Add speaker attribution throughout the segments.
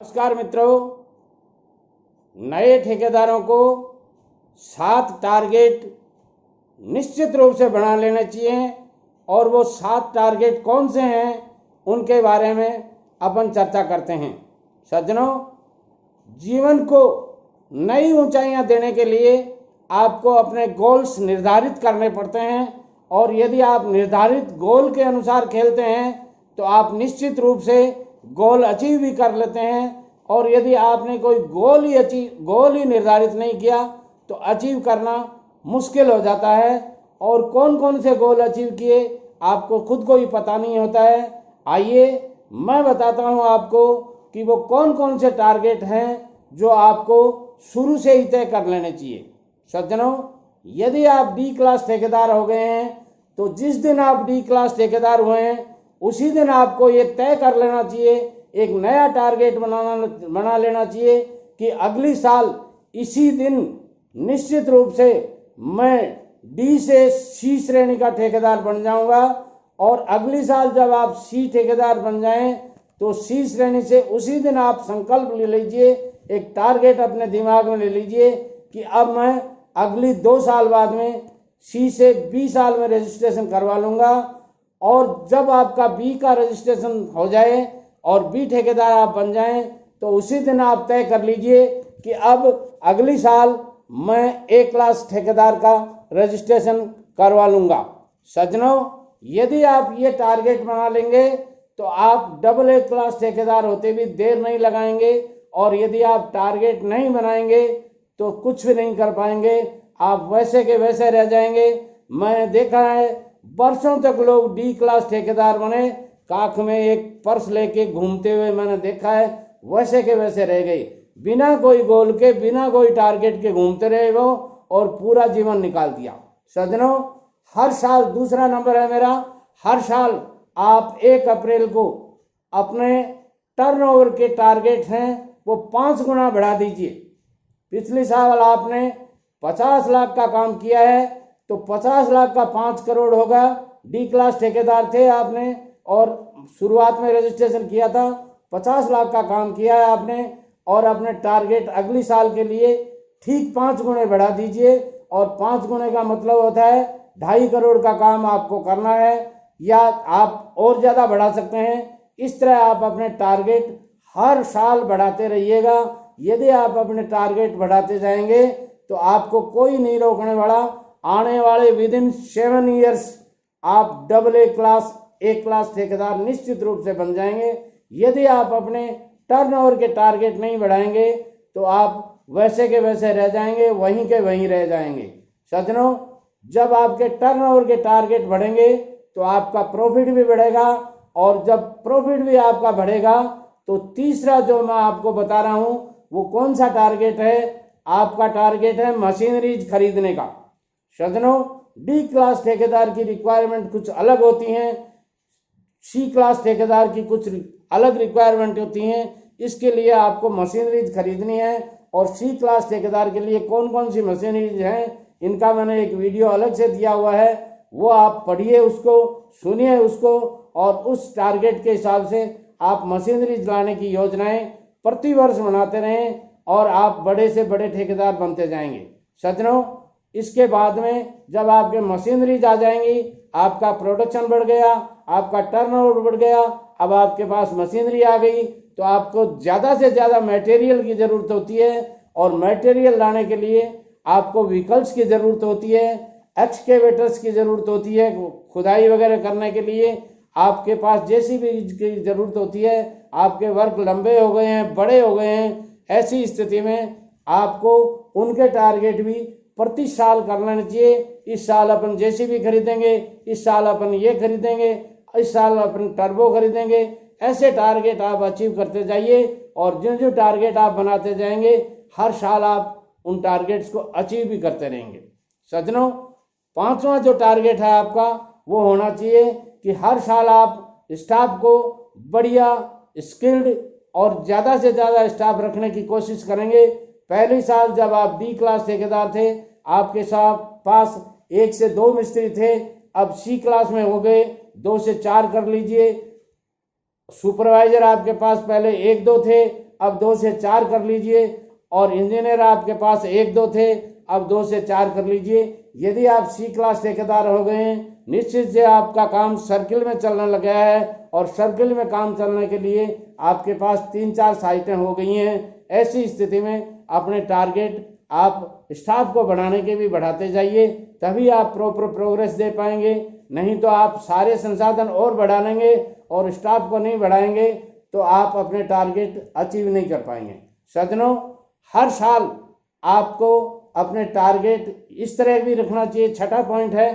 Speaker 1: नमस्कार मित्रों, नए ठेकेदारों को 7 टारगेट निश्चित रूप से बना लेना चाहिए और वो 7 टारगेट कौन से हैं उनके बारे में अपन चर्चा करते हैं। सज्जनों, जीवन को नई ऊंचाइयां देने के लिए आपको अपने गोल्स निर्धारित करने पड़ते हैं और यदि आप निर्धारित गोल के अनुसार खेलते हैं तो आप निश्चित रूप से गोल अचीव भी कर लेते हैं। और यदि आपने कोई गोल ही निर्धारित नहीं किया तो अचीव करना मुश्किल हो जाता है। और कौन कौन से गोल अचीव किए आपको खुद को ही पता नहीं होता है। आइए मैं बताता हूं आपको कि वो कौन कौन से टारगेट हैं जो आपको शुरू से ही तय कर लेने चाहिए। सज्जनों, यदि आप डी क्लास ठेकेदार हो गए हैं तो जिस दिन आप डी क्लास ठेकेदार हुए हैं उसी दिन आपको ये तय कर लेना चाहिए, एक नया टारगेट बना लेना चाहिए कि अगली साल इसी दिन निश्चित रूप से मैं डी से सी श्रेणी का ठेकेदार बन जाऊंगा। और अगली साल जब आप सी ठेकेदार बन जाएं तो सी श्रेणी से उसी दिन आप संकल्प ले लीजिए, एक टारगेट अपने दिमाग में ले लीजिए कि अब मैं अगली 2 साल बाद में सी से बी साल में रजिस्ट्रेशन करवा लूंगा। और जब आपका बी का रजिस्ट्रेशन हो जाए और बी ठेकेदार आप बन जाएं तो उसी दिन आप तय कर लीजिए कि अब अगली साल मैं ए क्लास ठेकेदार का रजिस्ट्रेशन करवा लूंगा। सज्जनों, यदि आप ये टारगेट बना लेंगे तो आप डबल ए क्लास ठेकेदार होते भी देर नहीं लगाएंगे। और यदि आप टारगेट नहीं बनाएंगे तो कुछ भी नहीं कर पाएंगे, आप वैसे के वैसे रह जाएंगे। मैंने देखा है वर्षों तक लोग डी क्लास ठेकेदार बने, काख में एक पर्स लेके घूमते हुए मैंने देखा है, वैसे के वैसे रह गए, बिना कोई गोल के बिना कोई टारगेट के घूमते रहे वो और पूरा जीवन निकाल दिया। सज्जनों, हर साल दूसरा नंबर है मेरा, हर साल आप 1 अप्रैल को अपने टर्नओवर के टारगेट हैं वो 5 गुना बढ़ा दीजिए। पिछले साल आपने 50 लाख का काम किया है तो 50 लाख का 5 करोड़ होगा। डी क्लास ठेकेदार थे आपने और शुरुआत में रजिस्ट्रेशन किया था, 50 लाख का काम किया है आपने और अपने टारगेट अगली साल के लिए ठीक 5 गुने बढ़ा दीजिए। और 5 गुने का मतलब होता है 2.5 करोड़ का काम आपको करना है, या आप और ज़्यादा बढ़ा सकते हैं। इस तरह आप अपने टारगेट हर साल बढ़ाते रहिएगा। यदि आप अपने टारगेट बढ़ाते जाएंगे तो आपको कोई नहीं रोकने वाला। आने वाले विदिन 7 ईयर्स आप डबल ए क्लास ठेकेदार निश्चित रूप से बन जाएंगे। यदि आप अपने टर्नओवर के टारगेट नहीं बढ़ाएंगे तो आप वैसे के वैसे रह जाएंगे, वहीं के वहीं रह जाएंगे। सज्जनों, जब आपके टर्नओवर के टारगेट बढ़ेंगे तो आपका प्रॉफिट भी बढ़ेगा और जब प्रॉफिट भी आपका बढ़ेगा तो तीसरा जो मैं आपको बता रहा हूं वो कौन सा टारगेट है, आपका टारगेट है मशीनरीज खरीदने का। सज्जनों, डी क्लास ठेकेदार की रिक्वायरमेंट कुछ अलग होती हैं, सी क्लास ठेकेदार की कुछ अलग रिक्वायरमेंट होती हैं। इसके लिए आपको मशीनरीज खरीदनी है और सी क्लास ठेकेदार के लिए कौन कौन सी मशीनरीज हैं इनका मैंने एक वीडियो अलग से दिया हुआ है, वो आप पढ़िए, उसको सुनिए उसको, और उस टारगेट के हिसाब से आप मशीनरीज लाने की योजनाएं प्रतिवर्ष बनाते रहें और आप बड़े से बड़े ठेकेदार बनते जाएंगे। सज्जनों, इसके बाद में जब आपके मशीनरीज आ जाएंगी, आपका प्रोडक्शन बढ़ गया, आपका टर्नओवर बढ़ गया, अब आपके पास मशीनरी आ गई तो आपको ज़्यादा से ज़्यादा मटेरियल की ज़रूरत होती है और मटेरियल लाने के लिए आपको व्हीकल्स की ज़रूरत होती है, एक्सकेवेटर्स की ज़रूरत होती है, खुदाई वगैरह करने के लिए आपके पास जेसीबी की ज़रूरत होती है। आपके वर्क लंबे हो गए हैं, बड़े हो गए हैं, ऐसी स्थिति में आपको उनके टारगेट भी प्रति साल कर लेना चाहिए। इस साल अपन जेसीबी खरीदेंगे, इस साल अपन ये खरीदेंगे, इस साल अपन टर्बो खरीदेंगे। ऐसे टारगेट आप अचीव करते जाइए और जो जो टारगेट आप बनाते जाएंगे हर साल आप उन टारगेट्स को अचीव भी करते रहेंगे। सज्जनों, 5वां जो टारगेट है आपका वो होना चाहिए कि हर साल आप स्टाफ को बढ़िया स्किल्ड और ज़्यादा से ज़्यादा स्टाफ रखने की कोशिश करेंगे। पहली साल जब आप डी क्लास ठेकेदार थे आपके पास 1 से 2 मिस्त्री थे, अब सी क्लास में हो गए 2 से 4 कर लीजिए। सुपरवाइजर आपके पास पहले 1-2 थे, अब 2 से 4 कर लीजिए, और इंजीनियर आपके पास 1-2 थे, अब 2 से 4 कर लीजिए। यदि आप सी क्लास ठेकेदार हो गए हैं, निश्चित से आपका काम सर्किल में चलने लग गया है, और सर्किल में काम चलने के लिए आपके पास 3-4 साइटें हो गई हैं। ऐसी स्थिति में अपने टारगेट आप स्टाफ को बढ़ाने के भी बढ़ाते जाइए, तभी आप प्रॉपर प्रोग्रेस दे पाएंगे। नहीं तो आप सारे संसाधन और बढ़ा लेंगे और स्टाफ को नहीं बढ़ाएंगे तो आप अपने टारगेट अचीव नहीं कर पाएंगे। सज्जनों, हर साल आपको अपने टारगेट इस तरह भी रखना चाहिए। छठा पॉइंट है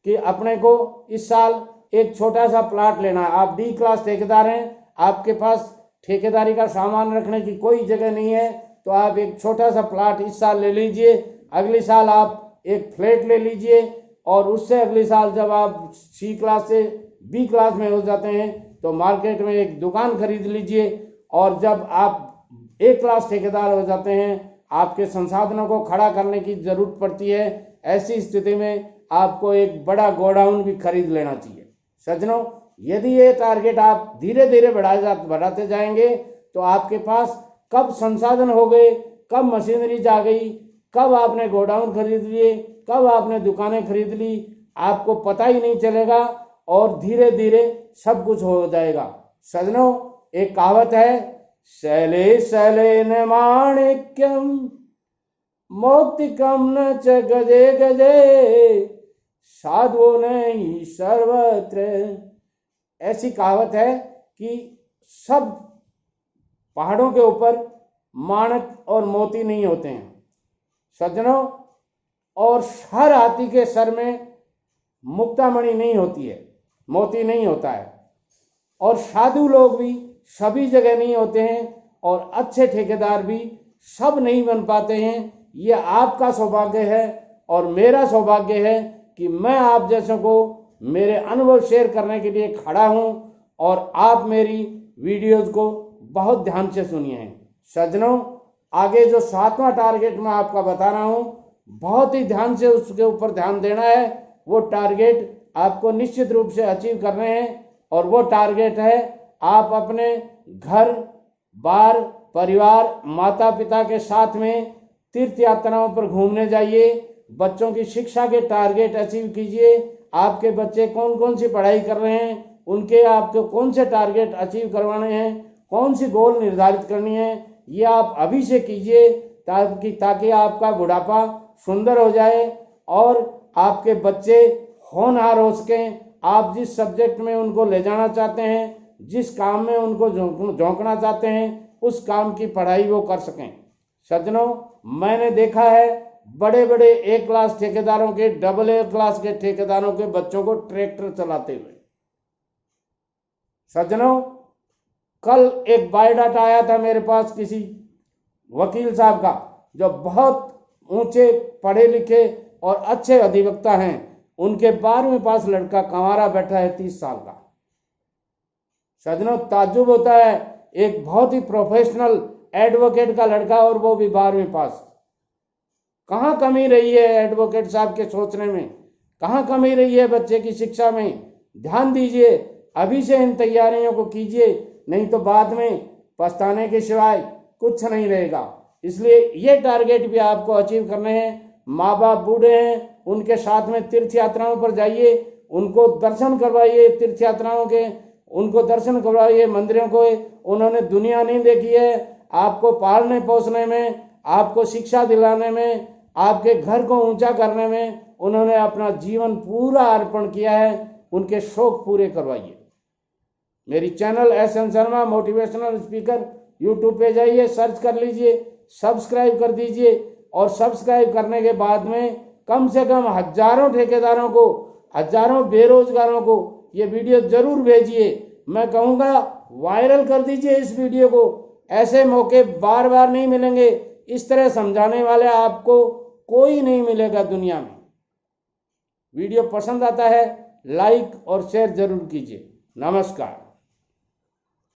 Speaker 1: कि अपने को इस साल एक छोटा सा प्लाट लेना। आप डी क्लास ठेकेदार हैं, आपके पास ठेकेदारी का सामान रखने की कोई जगह नहीं है, तो आप एक छोटा सा प्लाट इस साल ले लीजिए। अगले साल आप एक फ्लैट ले लीजिए, और उससे अगले साल जब आप सी क्लास से बी क्लास में हो जाते हैं तो मार्केट में एक दुकान खरीद लीजिए। और जब आप ए क्लास ठेकेदार हो जाते हैं, आपके संसाधनों को खड़ा करने की जरूरत पड़ती है। ऐसी स्थिति में आपको एक बड़ा गोडाउन भी खरीद लेना चाहिए। सज्जनों, यदि ये टारगेट आप धीरे धीरे बढ़ाते जाएंगे तो आपके पास कब संसाधन हो गए, कब मशीनरी जा गई, कब आपने गोडाउन खरीद लिए, कब आपने दुकानें खरीद ली, आपको पता ही नहीं चलेगा, और धीरे धीरे सब कुछ हो जाएगा। सज्जनों, एक कहावत है, शैले शैलेन माणिक्यम मौक्तिकम न च गजे गजे साधु नहीं सर्वत्र। ऐसी कहावत है कि सब पहाड़ों के ऊपर माणक और मोती नहीं होते हैं सज्जनों, और हर हाथी के सर में मुक्तामणि नहीं होती है, मोती नहीं होता है। और साधु लोग भी सभी जगह नहीं होते हैं, और अच्छे ठेकेदार भी सब नहीं बन पाते हैं। ये आपका सौभाग्य है और मेरा सौभाग्य है कि मैं आप जैसों को मेरे अनुभव शेयर करने के लिए खड़ा हूं, और आप मेरी वीडियोज को बहुत ध्यान से सुनिए हैं। सज्जनों, आगे जो 7वां टारगेट मैं आपका बता रहा हूं, बहुत ही ध्यान से उसके ऊपर ध्यान देना है। वो टारगेट आपको निश्चित रूप से अचीव करने हैं, और वो टारगेट है आप अपने घर बार परिवार माता पिता के साथ में तीर्थ यात्राओं पर घूमने जाइए। बच्चों की शिक्षा के टारगेट अचीव कीजिए। आपके बच्चे कौन कौन सी पढ़ाई कर रहे हैं, उनके आपको कौन से टारगेट अचीव करवाने हैं, कौन सी गोल निर्धारित करनी है, ये आप अभी से कीजिए, ताकि आपका बुढ़ापा सुंदर हो जाए और आपके बच्चे होनहार हो सकें। आप जिस सब्जेक्ट में उनको ले जाना चाहते हैं, जिस काम में उनको झोंकना चाहते हैं, उस काम की पढ़ाई वो कर सकें। सज्जनों, मैंने देखा है बड़े बड़े ए क्लास ठेकेदारों के, डबल ए क्लास के ठेकेदारों के बच्चों को ट्रैक्टर चलाते हुए। सज्जनों, कल एक बायोडाटा आया था मेरे पास किसी वकील साहब का, जो बहुत ऊंचे पढ़े लिखे और अच्छे अधिवक्ता हैं। उनके 12वीं पास लड़का कंवारा बैठा है 30 साल का। सज्जनों, ताज्जुब होता है, एक बहुत ही प्रोफेशनल एडवोकेट का लड़का और वो भी 12वीं पास। कहाँ कमी रही है एडवोकेट साहब के सोचने में, कहाँ कमी रही है बच्चे की शिक्षा में? ध्यान दीजिए, अभी से इन तैयारियों को कीजिए, नहीं तो बाद में पछताने के सिवाय कुछ नहीं रहेगा। इसलिए ये टारगेट भी आपको अचीव करने हैं। माँ बाप बूढ़े हैं, उनके साथ में तीर्थ यात्राओं पर जाइए, उनको दर्शन करवाइए, तीर्थ यात्राओं के उनको दर्शन करवाइए, मंदिरों को। उन्होंने दुनिया नहीं देखी है। आपको पालने पोसने में, आपको शिक्षा दिलाने में, आपके घर को ऊंचा करने में उन्होंने अपना जीवन पूरा अर्पण किया है। उनके शौक पूरे करवाइए। मेरी channel SN. Sharma motivational speaker YouTube पे जाइए, सर्च कर लीजिए, सब्सक्राइब कर दीजिए, और सब्सक्राइब करने के बाद में कम से कम हजारों ठेकेदारों को, हजारों बेरोजगारों को ये वीडियो जरूर भेजिए। मैं कहूँगा वायरल कर दीजिए इस वीडियो को। ऐसे मौके बार बार नहीं मिलेंगे, इस तरह समझाने वाले आपको कोई नहीं मिलेगा दुनिया में। वीडियो पसंद आता है लाइक और शेयर जरूर कीजिए। नमस्कार।